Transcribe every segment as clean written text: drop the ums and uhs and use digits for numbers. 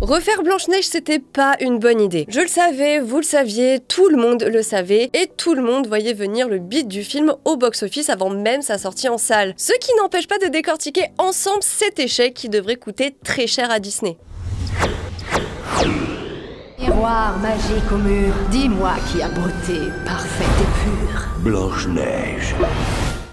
Refaire Blanche-Neige, c'était pas une bonne idée. Je le savais, vous le saviez, tout le monde le savait, et tout le monde voyait venir le beat du film au box-office avant même sa sortie en salle. Ce qui n'empêche pas de décortiquer ensemble cet échec qui devrait coûter très cher à Disney. Miroir magique au mur, dis-moi qui a beauté parfaite et pure. Blanche-Neige.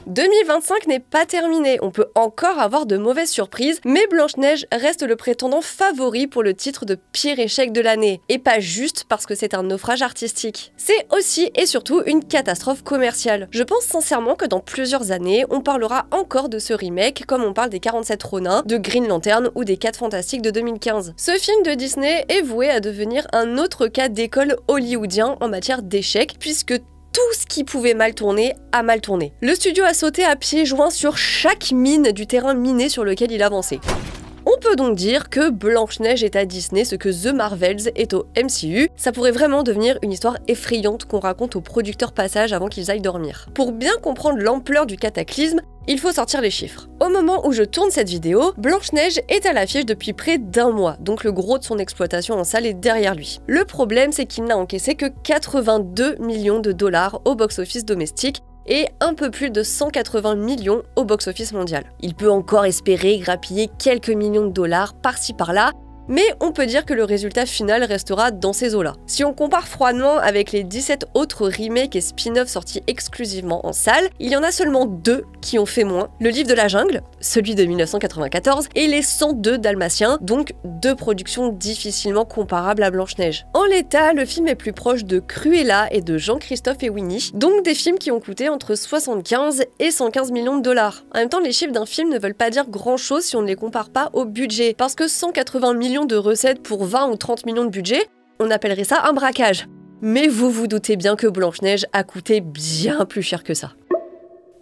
2025 n'est pas terminé, on peut encore avoir de mauvaises surprises, mais Blanche-Neige reste le prétendant favori pour le titre de pire échec de l'année. Et pas juste parce que c'est un naufrage artistique. C'est aussi et surtout une catastrophe commerciale. Je pense sincèrement que dans plusieurs années, on parlera encore de ce remake comme on parle des 47 Ronin, de Green Lantern ou des 4 Fantastiques de 2015. Ce film de Disney est voué à devenir un autre cas d'école hollywoodien en matière d'échecs, puisque tout ce qui pouvait mal tourner a mal tourné. Le studio a sauté à pieds joints sur chaque mine du terrain miné sur lequel il avançait. On peut donc dire que Blanche-Neige est à Disney ce que The Marvels est au MCU. Ça pourrait vraiment devenir une histoire effrayante qu'on raconte aux producteurs passage avant qu'ils aillent dormir. Pour bien comprendre l'ampleur du cataclysme, il faut sortir les chiffres. Au moment où je tourne cette vidéo, Blanche-Neige est à l'affiche depuis près d'1 mois, donc le gros de son exploitation en salle est derrière lui. Le problème, c'est qu'il n'a encaissé que 82 millions de dollars au box-office domestique, et un peu plus de 180 millions au box-office mondial. Il peut encore espérer grappiller quelques millions de dollars par-ci par-là, mais on peut dire que le résultat final restera dans ces eaux-là. Si on compare froidement avec les 17 autres remakes et spin-offs sortis exclusivement en salle, il y en a seulement 2 qui ont fait moins. Le Livre de la Jungle, celui de 1994, et les 102 Dalmatiens, donc 2 productions difficilement comparables à Blanche-Neige. En l'état, le film est plus proche de Cruella et de Jean-Christophe et Winnie, donc des films qui ont coûté entre 75 et 115 millions de dollars. En même temps, les chiffres d'un film ne veulent pas dire grand-chose si on ne les compare pas au budget, parce que 180 millions de recettes pour 20 ou 30 millions de budget, on appellerait ça un braquage. Mais vous vous doutez bien que Blanche-Neige a coûté bien plus cher que ça.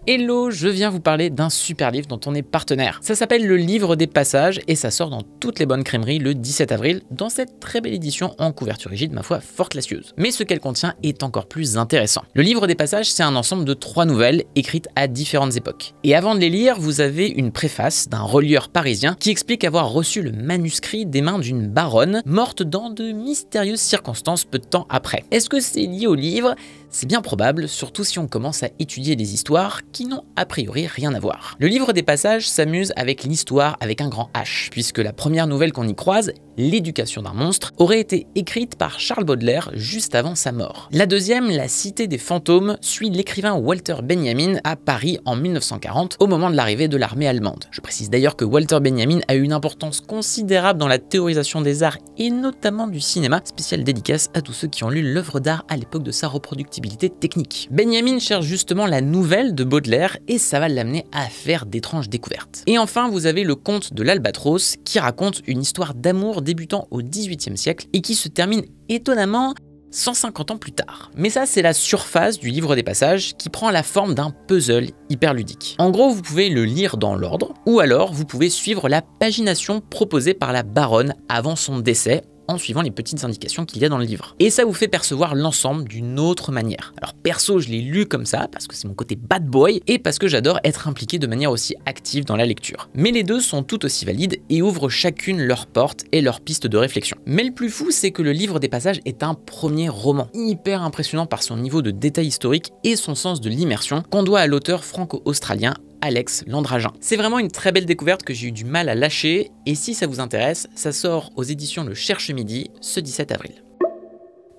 Hello, je viens vous parler d'un super livre dont on est partenaire. Ça s'appelle Le Livre des Passages et ça sort dans toutes les bonnes crèmeries le 17 avril dans cette très belle édition en couverture rigide, ma foi, fort classieuse. Mais ce qu'elle contient est encore plus intéressant. Le Livre des Passages, c'est un ensemble de 3 nouvelles écrites à différentes époques. Et avant de les lire, vous avez une préface d'un relieur parisien qui explique avoir reçu le manuscrit des mains d'une baronne morte dans de mystérieuses circonstances peu de temps après. Est-ce que c'est lié au livre ? C'est bien probable, surtout si on commence à étudier des histoires qui n'ont a priori rien à voir. Le Livre des Passages s'amuse avec l'histoire avec un grand H, puisque la première nouvelle qu'on y croise, L'éducation d'un monstre, aurait été écrite par Charles Baudelaire juste avant sa mort. La deuxième, La Cité des fantômes, suit l'écrivain Walter Benjamin à Paris en 1940, au moment de l'arrivée de l'armée allemande. Je précise d'ailleurs que Walter Benjamin a eu une importance considérable dans la théorisation des arts et notamment du cinéma, spéciale dédicace à tous ceux qui ont lu l'œuvre d'art à l'époque de sa reproductibilité technique. Benjamin cherche justement la nouvelle de Baudelaire et ça va l'amener à faire d'étranges découvertes. Et enfin, vous avez le conte de l'Albatros qui raconte une histoire d'amour débutant au XVIIIe siècle et qui se termine étonnamment 150 ans plus tard. Mais ça, c'est la surface du Livre des Passages qui prend la forme d'un puzzle hyper ludique. En gros, vous pouvez le lire dans l'ordre ou alors vous pouvez suivre la pagination proposée par la baronne avant son décès en suivant les petites indications qu'il y a dans le livre. Et ça vous fait percevoir l'ensemble d'une autre manière. Alors perso, je l'ai lu comme ça, parce que c'est mon côté bad boy, et parce que j'adore être impliqué de manière aussi active dans la lecture. Mais les deux sont tout aussi valides et ouvrent chacune leur porte et leur piste de réflexion. Mais le plus fou, c'est que le Livre des Passages est un premier roman, hyper impressionnant par son niveau de détail historique et son sens de l'immersion, qu'on doit à l'auteur franco-australien Alex Landragin. C'est vraiment une très belle découverte que j'ai eu du mal à lâcher, et si ça vous intéresse, ça sort aux éditions Le Cherche Midi ce 17 avril.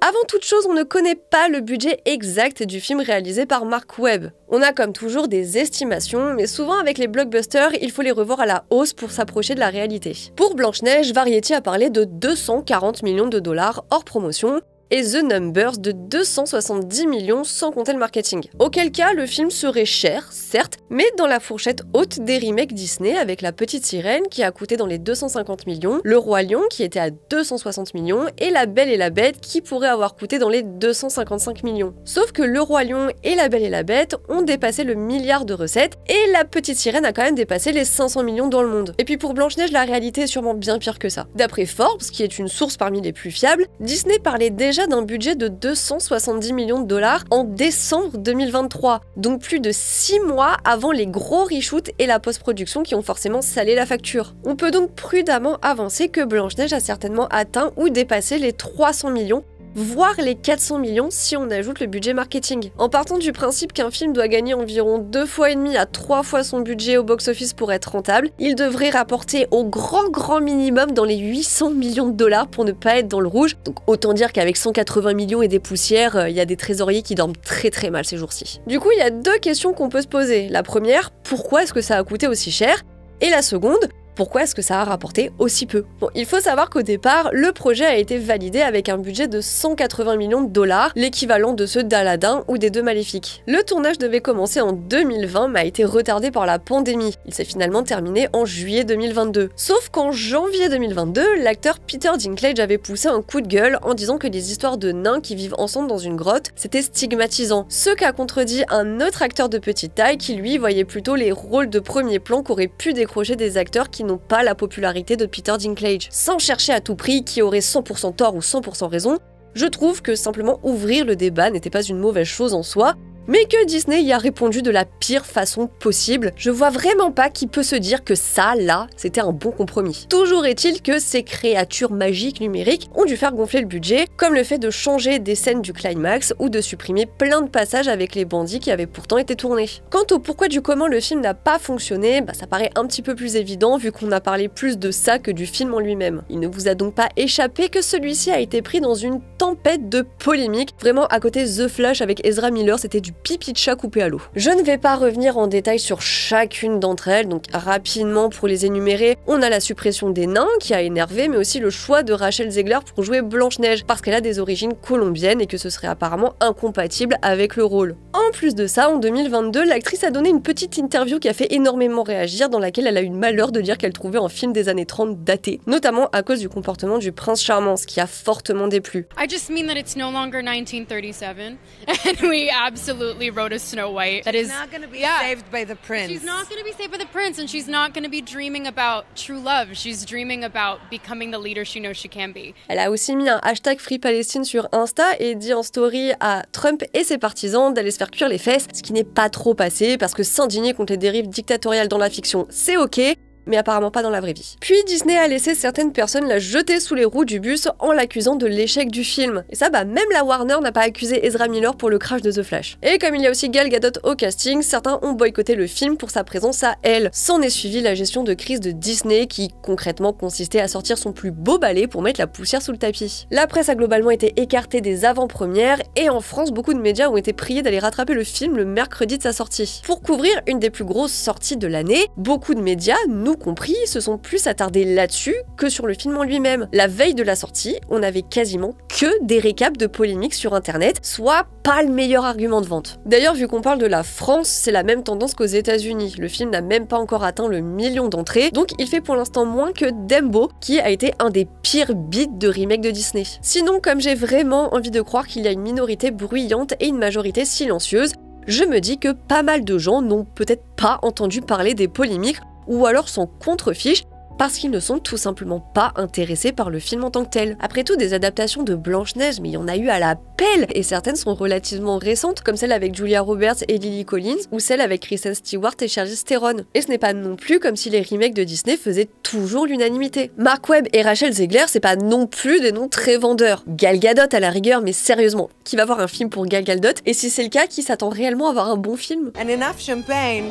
Avant toute chose, on ne connaît pas le budget exact du film réalisé par Mark Webb. On a comme toujours des estimations, mais souvent avec les blockbusters, il faut les revoir à la hausse pour s'approcher de la réalité. Pour Blanche-Neige, Variety a parlé de 240 millions de dollars hors promotion, et The Numbers de 270 millions sans compter le marketing. Auquel cas, le film serait cher, certes, mais dans la fourchette haute des remakes Disney avec La Petite Sirène qui a coûté dans les 250 millions, Le Roi Lion qui était à 260 millions et La Belle et la Bête qui pourrait avoir coûté dans les 255 millions. Sauf que Le Roi Lion et La Belle et la Bête ont dépassé le milliard de recettes et La Petite Sirène a quand même dépassé les 500 millions dans le monde. Et puis pour Blanche-Neige, la réalité est sûrement bien pire que ça. D'après Forbes, qui est une source parmi les plus fiables, Disney parlait déjà déjà d'un budget de 270 millions de dollars en décembre 2023, donc plus de 6 mois avant les gros reshoots et la post-production qui ont forcément salé la facture. On peut donc prudemment avancer que Blanche-Neige a certainement atteint ou dépassé les 300 millions, voire les 400 millions si on ajoute le budget marketing. En partant du principe qu'un film doit gagner environ 2,5 fois à 3 fois son budget au box-office pour être rentable, il devrait rapporter au grand minimum dans les 800 millions de dollars pour ne pas être dans le rouge. Donc autant dire qu'avec 180 millions et des poussières, il y a des trésoriers qui dorment très mal ces jours-ci. Du coup, il y a deux questions qu'on peut se poser. La première, pourquoi est-ce que ça a coûté aussi cher? Et la seconde, pourquoi est-ce que ça a rapporté aussi peu? Bon, il faut savoir qu'au départ, le projet a été validé avec un budget de 180 millions de dollars, l'équivalent de ceux d'Aladin ou des Deux Maléfiques. Le tournage devait commencer en 2020, mais a été retardé par la pandémie. Il s'est finalement terminé en juillet 2022. Sauf qu'en janvier 2022, l'acteur Peter Dinklage avait poussé un coup de gueule en disant que les histoires de nains qui vivent ensemble dans une grotte, c'était stigmatisant. Ce qu'a contredit un autre acteur de petite taille qui, lui, voyait plutôt les rôles de premier plan qu'auraient pu décrocher des acteurs qui n'ont pas la popularité de Peter Dinklage. Sans chercher à tout prix qui aurait 100% tort ou 100% raison, je trouve que simplement ouvrir le débat n'était pas une mauvaise chose en soi, mais que Disney y a répondu de la pire façon possible. Je vois vraiment pas qui peut se dire que ça, là, c'était un bon compromis. Toujours est-il que ces créatures magiques numériques ont dû faire gonfler le budget, comme le fait de changer des scènes du climax ou de supprimer plein de passages avec les bandits qui avaient pourtant été tournés. Quant au pourquoi du comment le film n'a pas fonctionné, ça paraît un petit peu plus évident vu qu'on a parlé plus de ça que du film en lui-même. Il ne vous a donc pas échappé que celui-ci a été pris dans une tempête de polémiques. Vraiment, à côté The Flash avec Ezra Miller, c'était du pipi de chat coupé à l'eau. Je ne vais pas revenir en détail sur chacune d'entre elles, donc rapidement pour les énumérer, on a la suppression des nains qui a énervé, mais aussi le choix de Rachel Zegler pour jouer Blanche-Neige, parce qu'elle a des origines colombiennes et que ce serait apparemment incompatible avec le rôle. En plus de ça, en 2022, l'actrice a donné une petite interview qui a fait énormément réagir, dans laquelle elle a eu le malheur de dire qu'elle trouvait un film des années 30 daté, notamment à cause du comportement du prince charmant, ce qui a fortement déplu. I just mean that it's no longer 1937, and we absolutely wrote a Snow White that is not going to be saved by the prince. She's not going to be saved by the prince, and she's not going to be dreaming about true love. She's dreaming about becoming the leader she knows she can be. Elle a aussi mis un hashtag Free Palestine sur Insta et dit en story à Trump et ses partisans d'aller se faire cuire les fesses, ce qui n'est pas trop passé parce que s'indigner contre les dérives dictatoriales dans la fiction, c'est ok, mais apparemment pas dans la vraie vie. Puis Disney a laissé certaines personnes la jeter sous les roues du bus en l'accusant de l'échec du film. Et ça, même la Warner n'a pas accusé Ezra Miller pour le crash de The Flash. Et comme il y a aussi Gal Gadot au casting, certains ont boycotté le film pour sa présence à elle. S'en est suivi la gestion de crise de Disney qui, concrètement, consistait à sortir son plus beau balai pour mettre la poussière sous le tapis. La presse a globalement été écartée des avant-premières et en France, beaucoup de médias ont été priés d'aller rattraper le film le mercredi de sa sortie. Pour couvrir une des plus grosses sorties de l'année, beaucoup de médias, nous compris, se sont plus attardés là-dessus que sur le film en lui-même. La veille de la sortie, on avait quasiment que des récaps de polémiques sur internet, soit pas le meilleur argument de vente. D'ailleurs, vu qu'on parle de la France, c'est la même tendance qu'aux États-Unis. Le film n'a même pas encore atteint le million d'entrées, donc il fait pour l'instant moins que Dumbo, qui a été un des pires beats de remake de Disney. Sinon, comme j'ai vraiment envie de croire qu'il y a une minorité bruyante et une majorité silencieuse, je me dis que pas mal de gens n'ont peut-être pas entendu parler des polémiques ou alors s'en contrefichent parce qu'ils ne sont tout simplement pas intéressés par le film en tant que tel. Après tout, des adaptations de Blanche-Neige, mais il y en a eu à la pelle, et certaines sont relativement récentes, comme celle avec Julia Roberts et Lily Collins, ou celle avec Kristen Stewart et Charlize Theron. Et ce n'est pas non plus comme si les remakes de Disney faisaient toujours l'unanimité. Mark Webb et Rachel Zegler, c'est pas non plus des noms très vendeurs. Gal Gadot à la rigueur, mais sérieusement, qui va voir un film pour Gal Gadot? Et si c'est le cas, qui s'attend réellement à voir un bon film? And enough champagne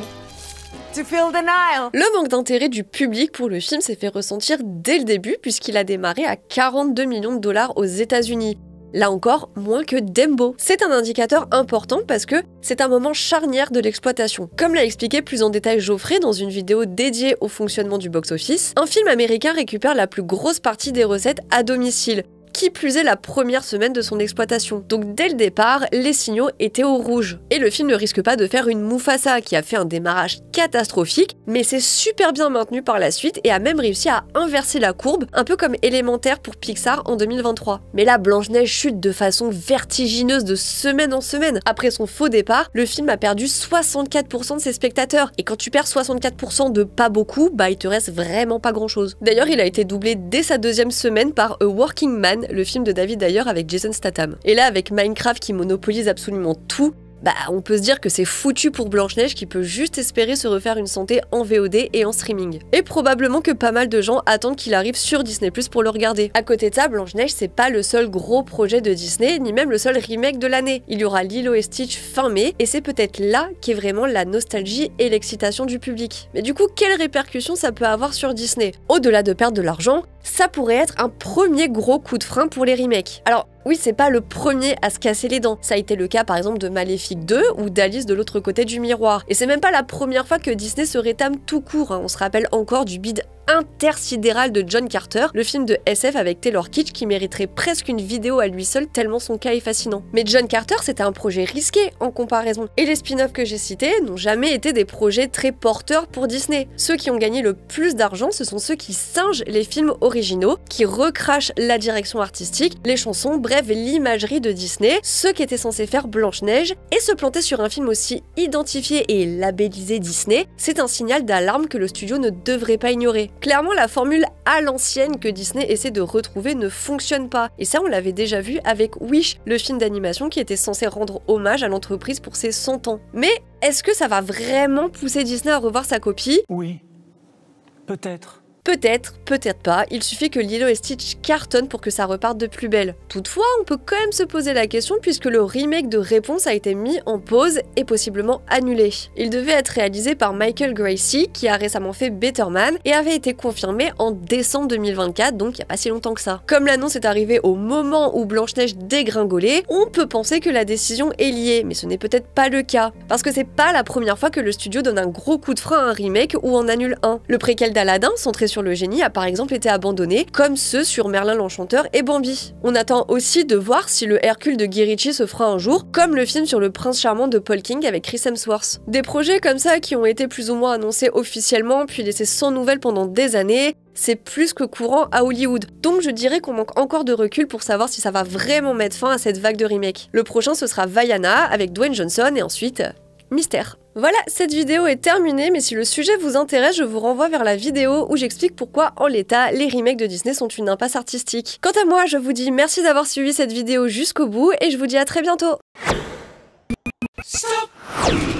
to fill the Nile. Le manque d'intérêt du public pour le film s'est fait ressentir dès le début puisqu'il a démarré à 42 millions de dollars aux États-Unis. Là encore, moins que Dumbo. C'est un indicateur important parce que c'est un moment charnière de l'exploitation. Comme l'a expliqué plus en détail Geoffrey dans une vidéo dédiée au fonctionnement du box-office, un film américain récupère la plus grosse partie des recettes à domicile, qui plus est la première semaine de son exploitation. Donc dès le départ, les signaux étaient au rouge. Et le film ne risque pas de faire une Mufasa qui a fait un démarrage catastrophique, mais c'est super bien maintenu par la suite et a même réussi à inverser la courbe, un peu comme Élémentaire pour Pixar en 2023. Mais là, Blanche-Neige chute de façon vertigineuse de semaine en semaine. Après son faux départ, le film a perdu 64% de ses spectateurs. Et quand tu perds 64% de pas beaucoup, il te reste vraiment pas grand chose. D'ailleurs, il a été doublé dès sa deuxième semaine par A Working Man, Man, le film de David Ayer avec Jason Statham. Et là, avec Minecraft qui monopolise absolument tout, on peut se dire que c'est foutu pour Blanche-Neige qui peut juste espérer se refaire une santé en VOD et en streaming. Et probablement que pas mal de gens attendent qu'il arrive sur Disney+ pour le regarder. À côté de ça, Blanche-Neige c'est pas le seul gros projet de Disney, ni même le seul remake de l'année. Il y aura Lilo et Stitch fin mai, et c'est peut-être là qu'est vraiment la nostalgie et l'excitation du public. Mais du coup, quelles répercussions ça peut avoir sur Disney? Au-delà de perdre de l'argent, ça pourrait être un premier gros coup de frein pour les remakes. Alors, oui, c'est pas le premier à se casser les dents. Ça a été le cas par exemple de Maléfique 2 ou d'Alice de l'autre côté du miroir. Et c'est même pas la première fois que Disney se rétame tout court. On se rappelle encore du bide intersidéral de John Carter, le film de SF avec Taylor Kitsch qui mériterait presque une vidéo à lui seul tellement son cas est fascinant. Mais John Carter, c'était un projet risqué en comparaison. Et les spin-offs que j'ai cités n'ont jamais été des projets très porteurs pour Disney. Ceux qui ont gagné le plus d'argent, ce sont ceux qui singent les films originaux, qui recrachent la direction artistique, les chansons, bref, l'imagerie de Disney, ceux qui étaient censés faire Blanche-Neige, et se planter sur un film aussi identifié et labellisé Disney, c'est un signal d'alarme que le studio ne devrait pas ignorer. Clairement, la formule à l'ancienne que Disney essaie de retrouver ne fonctionne pas. Et ça, on l'avait déjà vu avec Wish, le film d'animation qui était censé rendre hommage à l'entreprise pour ses 100 ans. Mais est-ce que ça va vraiment pousser Disney à revoir sa copie? Oui, peut-être. Peut-être, peut-être pas, il suffit que Lilo et Stitch cartonnent pour que ça reparte de plus belle. Toutefois, on peut quand même se poser la question puisque le remake de Réponse a été mis en pause et possiblement annulé. Il devait être réalisé par Michael Gracie, qui a récemment fait Better Man, et avait été confirmé en décembre 2024, donc il n'y a pas si longtemps que ça. Comme l'annonce est arrivée au moment où Blanche-Neige dégringolait, on peut penser que la décision est liée, mais ce n'est peut-être pas le cas. Parce que c'est pas la première fois que le studio donne un gros coup de frein à un remake ou en annule un. Le préquel d'Aladin, centré sur le génie, a par exemple été abandonné, comme ceux sur Merlin l'Enchanteur et Bambi. On attend aussi de voir si le Hercule de Guy Ritchie se fera un jour, comme le film sur le prince charmant de Paul King avec Chris Hemsworth. Des projets comme ça qui ont été plus ou moins annoncés officiellement, puis laissés sans nouvelles pendant des années, c'est plus que courant à Hollywood. Donc je dirais qu'on manque encore de recul pour savoir si ça va vraiment mettre fin à cette vague de remake. Le prochain ce sera Vaiana avec Dwayne Johnson et ensuite... mystère. Voilà, cette vidéo est terminée, mais si le sujet vous intéresse, je vous renvoie vers la vidéo où j'explique pourquoi, en l'état, les remakes de Disney sont une impasse artistique. Quant à moi, je vous dis merci d'avoir suivi cette vidéo jusqu'au bout, et je vous dis à très bientôt. Stop.